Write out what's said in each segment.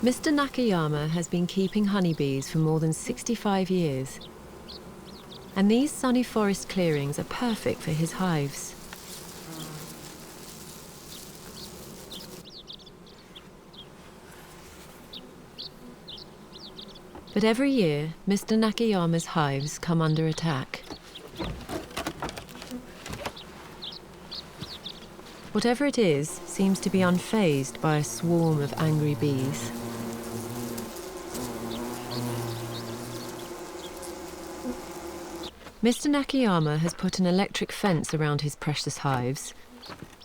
Mr. Nakayama has been keeping honeybees for more than 65 years. And these sunny forest clearings are perfect for his hives. But every year, Mr. Nakayama's hives come under attack. Whatever it is seems to be unfazed by a swarm of angry bees. Mr. Nakayama has put an electric fence around his precious hives,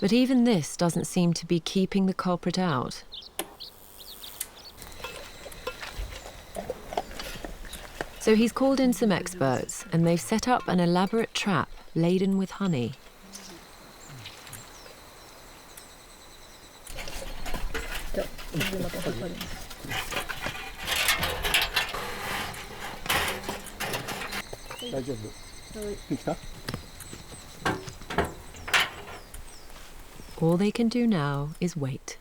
but even this doesn't seem to be keeping the culprit out. So he's called in some experts, and they've set up an elaborate trap laden with honey. All they can do now is wait.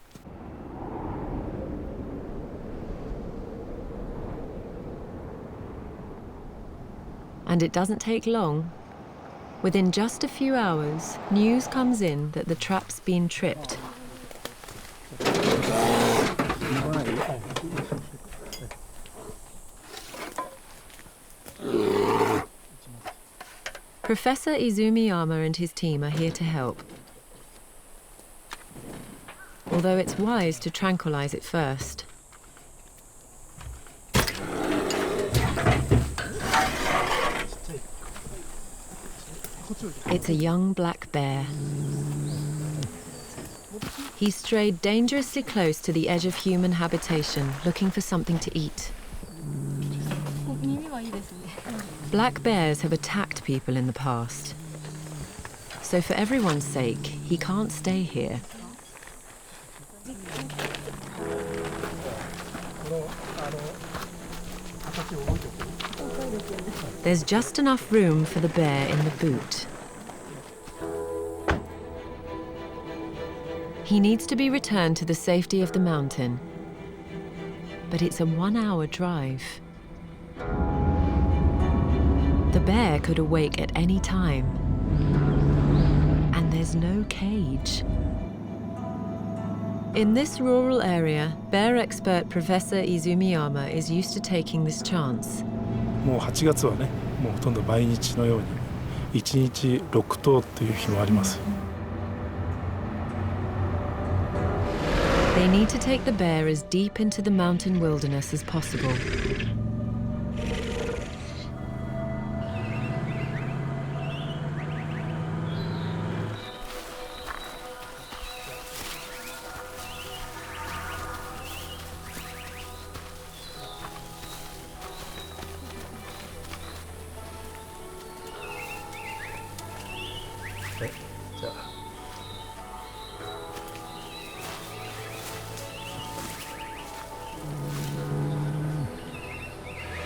And it doesn't take long. Within just a few hours, news comes in that the trap's been tripped. Professor Izumiyama and his team are here to help. Although it's wise to tranquilize it first. It's a young black bear. He's strayed dangerously close to the edge of human habitation, looking for something to eat. Black bears have attacked people in the past. So for everyone's sake, he can't stay here. There's just enough room for the bear in the boot. He needs to be returned to the safety of the mountain. But it's a 1-hour drive. The bear could awake at any time. And there's no cage. In this rural area, bear expert Professor Izumiyama is used to taking this chance. もう8月はね、もうほとんど毎日のように1日6頭という日もあります。They need to take the bear as deep into the mountain wilderness as possible.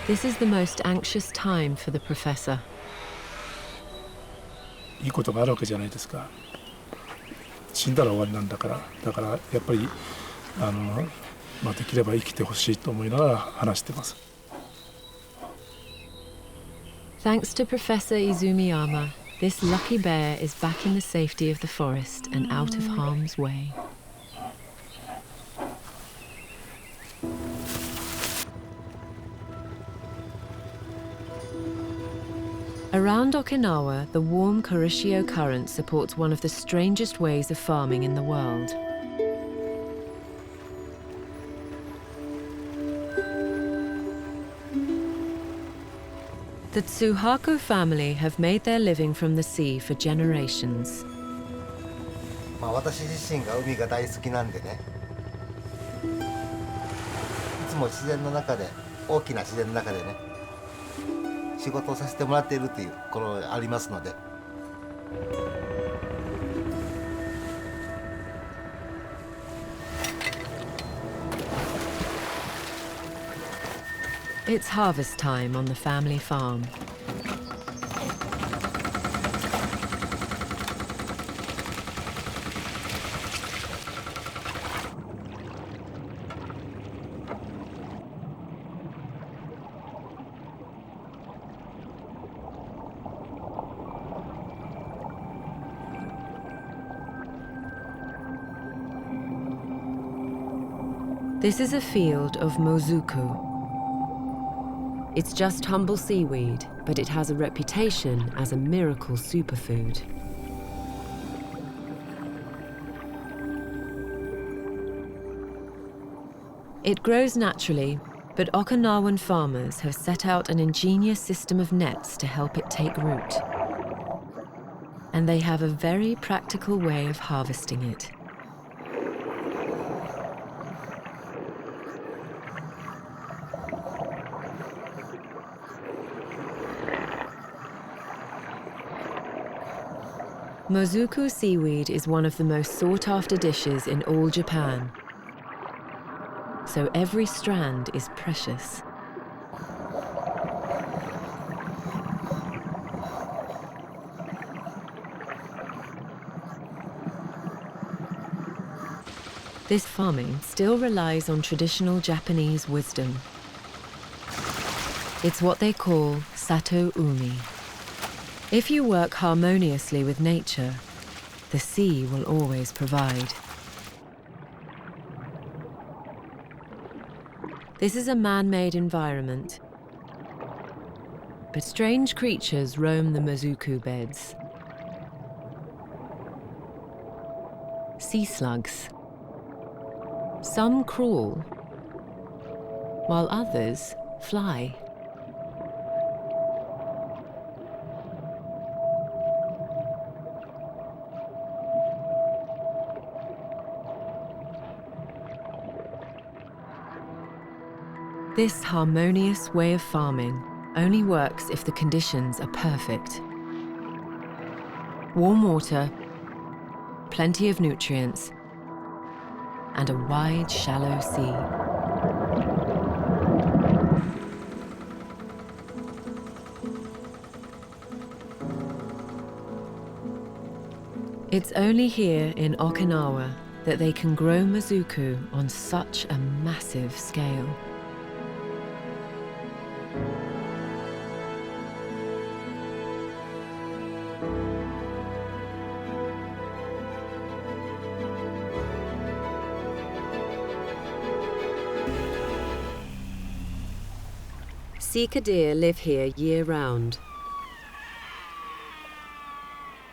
This is the most anxious time for the professor. いいことがあるわけじゃないですか。死んだら終わりなんだから、だからやっぱりできれば生きてほしいと思いながら話してます。Thanks to Professor Izumiyama, this lucky bear is back in the safety of the forest and out of harm's way. Around Okinawa, the warm Kuroshio Current supports one of the strangest ways of farming in the world. The Tsuhako family have made their living from the sea for generations. 私自身が海が大好きなんでね、いつも自然の中で、大きな自然の中でね、仕事をさせてもらっているというころがありますので。It's harvest time on the family farm. This is a field of mozuku. It's just humble seaweed, but it has a reputation as a miracle superfood. It grows naturally, but Okinawan farmers have set out an ingenious system of nets to help it take root. And they have a very practical way of harvesting it. Mozuku seaweed is one of the most sought-after dishes in all Japan, so every strand is precious. This farming still relies on traditional Japanese wisdom. It's what they call sato umi. If you work harmoniously with nature, the sea will always provide. This is a man-made environment, but strange creatures roam the mozuku beds. Sea slugs. Some crawl, while others fly. This harmonious way of farming only works if the conditions are perfect. Warm water, plenty of nutrients, and a wide, shallow sea. It's only here in Okinawa that they can grow mozuku on such a massive scale. Sika deer live here year-round.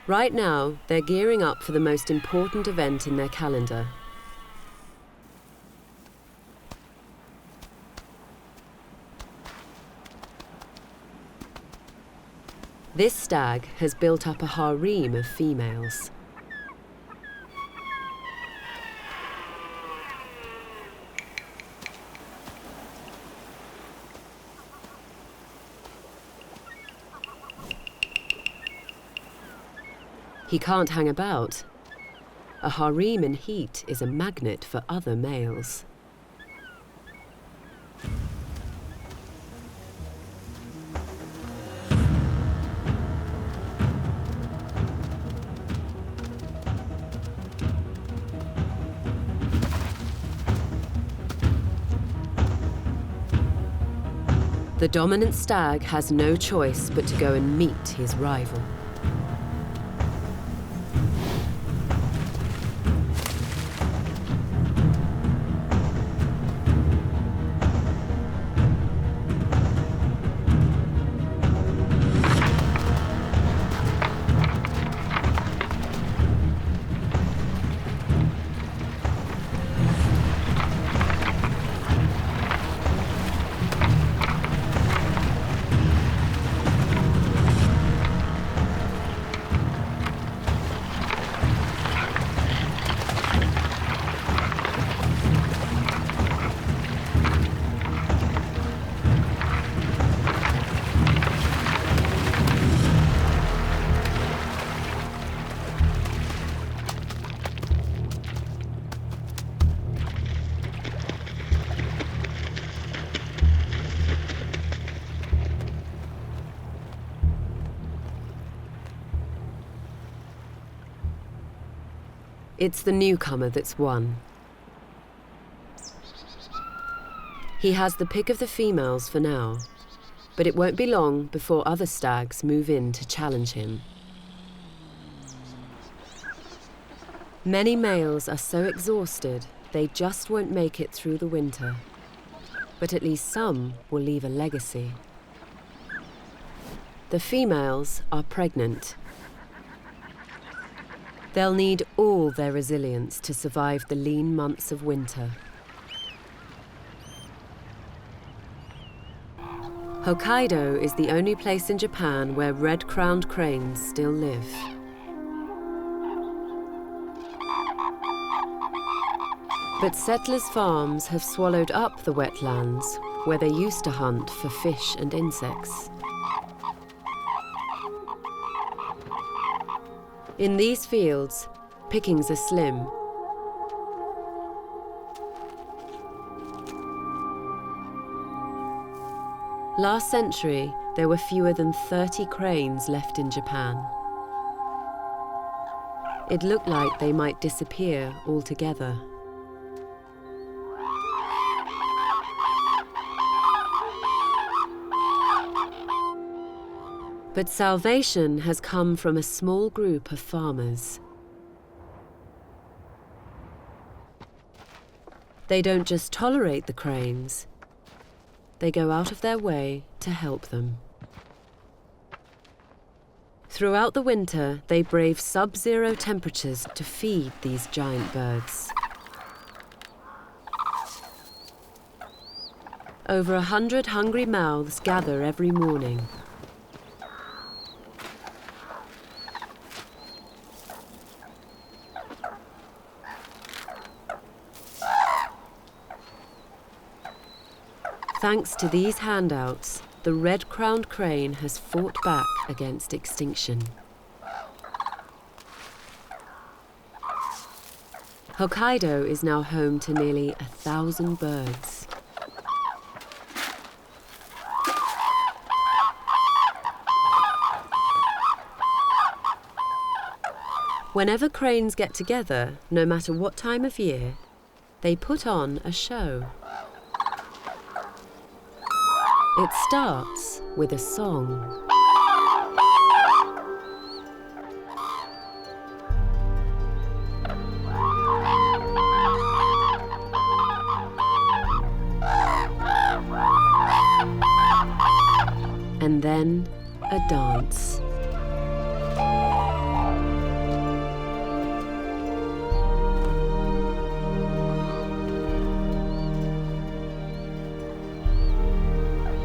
Right now, they're gearing up for the most important event in their calendar. This stag has built up a harem of females. He can't hang about. A harem in heat is a magnet for other males. The dominant stag has no choice but to go and meet his rival. It's the newcomer that's won. He has the pick of the females for now, but it won't be long before other stags move in to challenge him. Many males are so exhausted they just won't make it through the winter. But at least some will leave a legacy. The females are pregnant. They'll need all their resilience to survive the lean months of winter. Hokkaido is the only place in Japan where red-crowned cranes still live. But settlers' farms have swallowed up the wetlands where they used to hunt for fish and insects. In these fields, pickings are slim. Last century, there were fewer than 30 cranes left in Japan. It looked like they might disappear altogether. But salvation has come from a small group of farmers. They don't just tolerate the cranes, they go out of their way to help them. Throughout the winter, they brave sub-zero temperatures to feed these giant birds. Over 100 hungry mouths gather every morning. Thanks to these handouts, the red-crowned crane has fought back against extinction. Hokkaido is now home to nearly 1,000 birds. Whenever cranes get together, no matter what time of year, they put on a show. It starts with a song. And then a dance.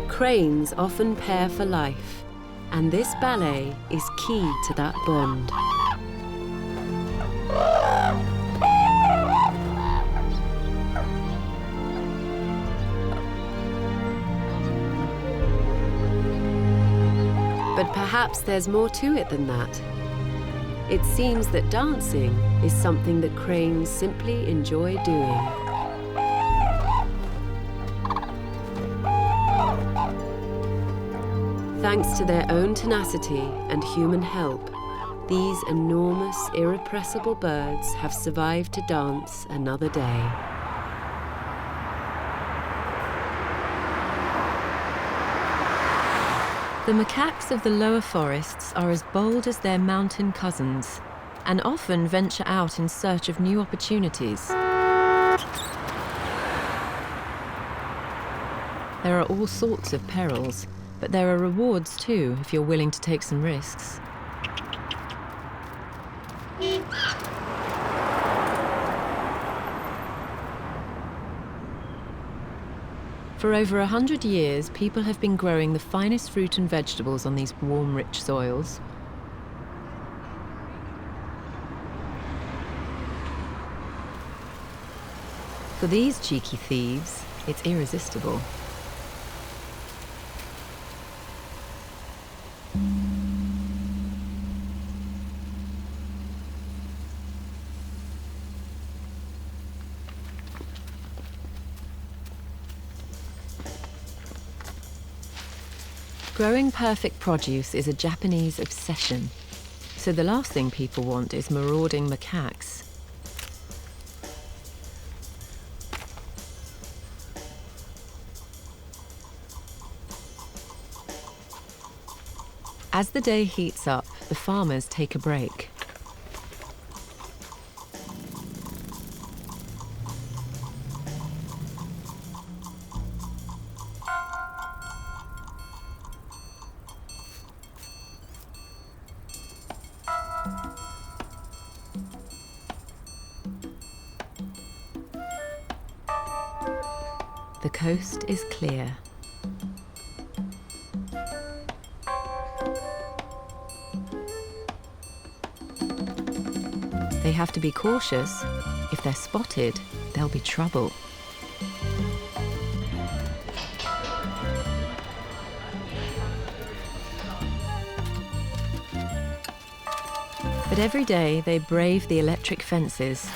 Cranes often pair for life, and this ballet is key to that bond. But perhaps there's more to it than that. It seems that dancing is something that cranes simply enjoy doing. Thanks to their own tenacity and human help, these enormous, irrepressible birds have survived to dance another day. The macaques of the lower forests are as bold as their mountain cousins, and often venture out in search of new opportunities. There are all sorts of perils, but there are rewards too if you're willing to take some risks. For over 100 years, people have been growing the finest fruit and vegetables on these warm, rich soils. For these cheeky thieves, it's irresistible. Growing perfect produce is a Japanese obsession, so the last thing people want is marauding macaques. As the day heats up, the farmers take a break. The coast is clear. They have to be cautious. If they're spotted, there'll be trouble. But every day they brave the electric fences.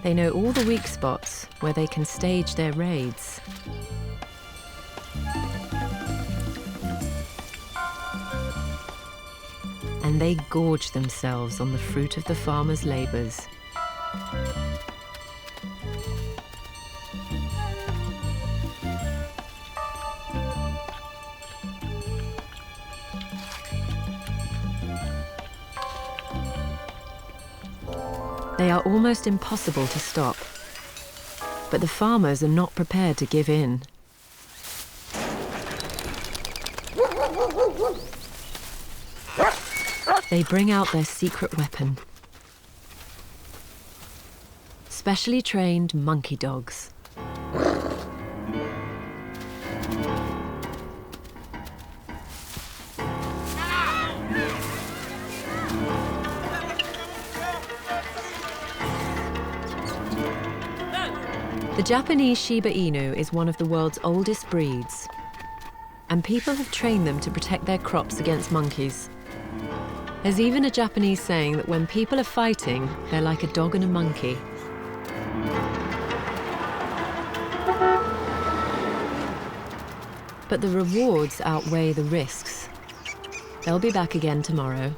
They know all the weak spots where they can stage their raids. And they gorge themselves on the fruit of the farmers' labours. They are almost impossible to stop. But the farmers are not prepared to give in. They bring out their secret weapon. Specially trained monkey dogs. The Japanese Shiba Inu is one of the world's oldest breeds, and people have trained them to protect their crops against monkeys. There's even a Japanese saying that when people are fighting, they're like a dog and a monkey. But the rewards outweigh the risks. They'll be back again tomorrow.